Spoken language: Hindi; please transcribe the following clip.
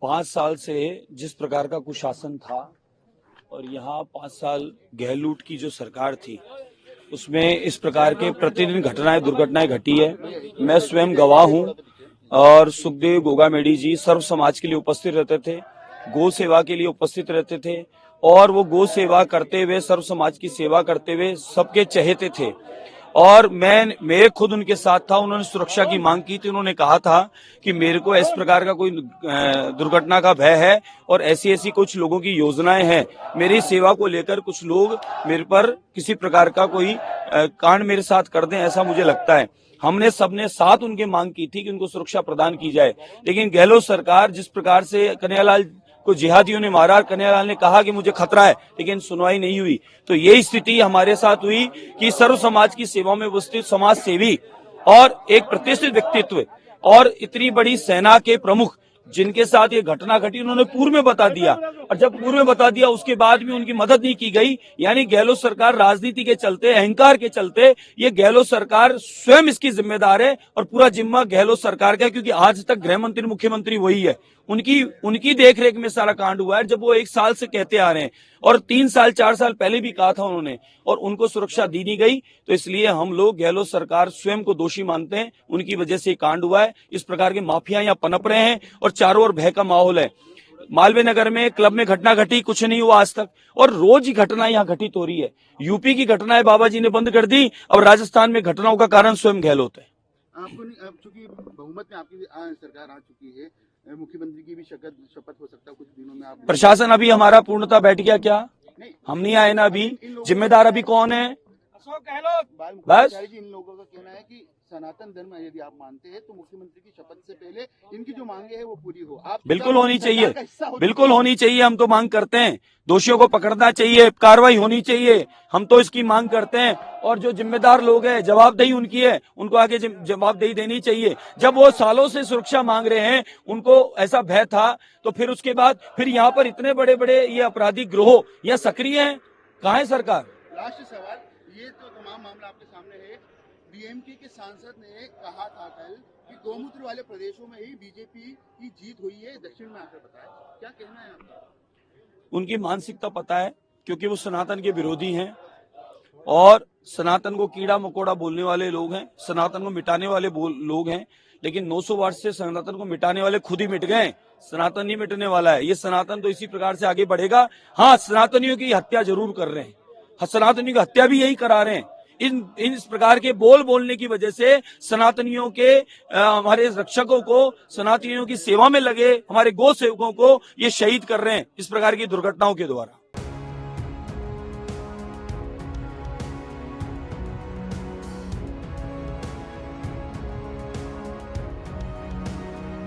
5 साल से जिस प्रकार का कुशासन था और यहाँ 5 साल गहलोत की जो सरकार थी उसमें इस प्रकार के प्रतिदिन दुर्घटनाएं घटी है। मैं स्वयं गवाह हूँ और सुखदेव गोगामेडी जी सर्व समाज के लिए उपस्थित रहते थे, गौ सेवा के लिए उपस्थित रहते थे और वो गौ सेवा करते हुए, सर्व समाज की सेवा करते हुए सबके चहेते थे और मैं खुद उनके साथ था। उन्होंने सुरक्षा की मांग की थी। उन्होंने कहा था कि मेरे को इस प्रकार का कोई दुर्घटना का भय है और ऐसी ऐसी कुछ लोगों की योजनाएं हैं, मेरी सेवा को लेकर कुछ लोग मेरे पर किसी प्रकार का कोई कांड मेरे साथ कर दें, ऐसा मुझे लगता है। हमने सबने साथ उनकी मांग की थी कि उनको सुरक्षा प्रदान की जाए, लेकिन गहलोत सरकार जिस प्रकार से कन्हैयालाल को जिहादियों ने मारा, कन्हैयालाल ने कहा कि मुझे खतरा है, लेकिन सुनवाई नहीं हुई। तो यही स्थिति हमारे साथ हुई कि सर्व समाज की सेवा में उपस्थित समाज सेवी और एक प्रतिष्ठित व्यक्तित्व और इतनी बड़ी सेना के प्रमुख जिनके साथ ये घटना घटी, उन्होंने पूर्व में बता दिया और जब पूर्व में बता दिया उसके बाद भी उनकी मदद नहीं की गई। यानी गहलोत सरकार राजनीति के चलते, अहंकार के चलते, ये गहलोत सरकार स्वयं इसकी जिम्मेदार है और पूरा जिम्मा गहलोत सरकार का है, क्योंकि आज तक गृह मंत्री, मुख्यमंत्री वही है। उनकी देखरेख में सारा कांड हुआ है। जब वो 1 साल से कहते आ रहे हैं और 3 साल 4 साल पहले भी कहा था उन्होंने और उनको सुरक्षा दी नहीं गई, तो इसलिए हम लोग गहलोत सरकार स्वयं को दोषी मानते हैं। उनकी वजह से कांड हुआ है। इस प्रकार के माफिया यहाँ पनप रहे हैं और चारों ओर भय का माहौल है। मालवीय नगर में क्लब में घटना घटी, कुछ नहीं हुआ आज तक और रोज ही घटना यहाँ घटित हो रही है। यूपी की घटनाएं बाबा जी ने बंद कर दी, अब राजस्थान में घटनाओं का कारण स्वयं गहलोत है। आपको चूंकि बहुमत में आपकी सरकार आ चुकी है, मुख्यमंत्री की भी शपथ हो सकता है कुछ दिनों में। आप प्रशासन अभी हमारा पूर्णतः बैठ गया क्या? हम नहीं आए ना अभी। जिम्मेदार अभी कौन है? बस इन लोगों का कहना है कि सनातन धर्म यदि आप मानते हैं तो मुख्यमंत्री की शपथ से पहले इनकी जो मांगे है वो पूरी हो। आप बिल्कुल होनी चाहिए, बिल्कुल होनी चाहिए। हम तो मांग करते हैं, दोषियों को पकड़ना चाहिए, कार्रवाई होनी चाहिए। हम तो इसकी मांग करते हैं और जो जिम्मेदार लोग हैं, जवाबदेही उनकी है, उनको आगे जवाबदेही देनी चाहिए। जब वो सालों से सुरक्षा मांग रहे हैं, उनको ऐसा भय था, तो फिर उसके बाद फिर यहाँ पर इतने बड़े बड़े ये आपराधिक गिरोह यह सक्रिय हैं, कहाँ है सरकार? लास्ट सवाल, ये तो तमाम मामला आपके सामने है। डीएमके के सांसद ने कहा था कल कि गौमूत्र वाले प्रदेशों में ही बीजेपी की जीत हुई है, दक्षिण में आकर बताया, क्या कहना है आपका? उनकी मानसिकता पता है, क्योंकि वो सनातन के विरोधी हैं और सनातन को कीड़ा मकोड़ा बोलने वाले लोग हैं, सनातन को मिटाने वाले लोग हैं। लेकिन 900 वर्ष से सनातन को मिटाने वाले खुद ही मिट गए, सनातन नहीं मिटने वाला है। ये सनातन तो इसी प्रकार से आगे बढ़ेगा। हाँ, सनातनियों की हत्या जरूर कर रहे हैं, सनातनियों की हत्या भी यही करा रहे हैं। इस प्रकार के बोलने की वजह से सनातनियों के हमारे रक्षकों को, सनातनियों की सेवा में लगे हमारे गौ सेवकों को ये शहीद कर रहे हैं इस प्रकार की दुर्घटनाओं के द्वारा।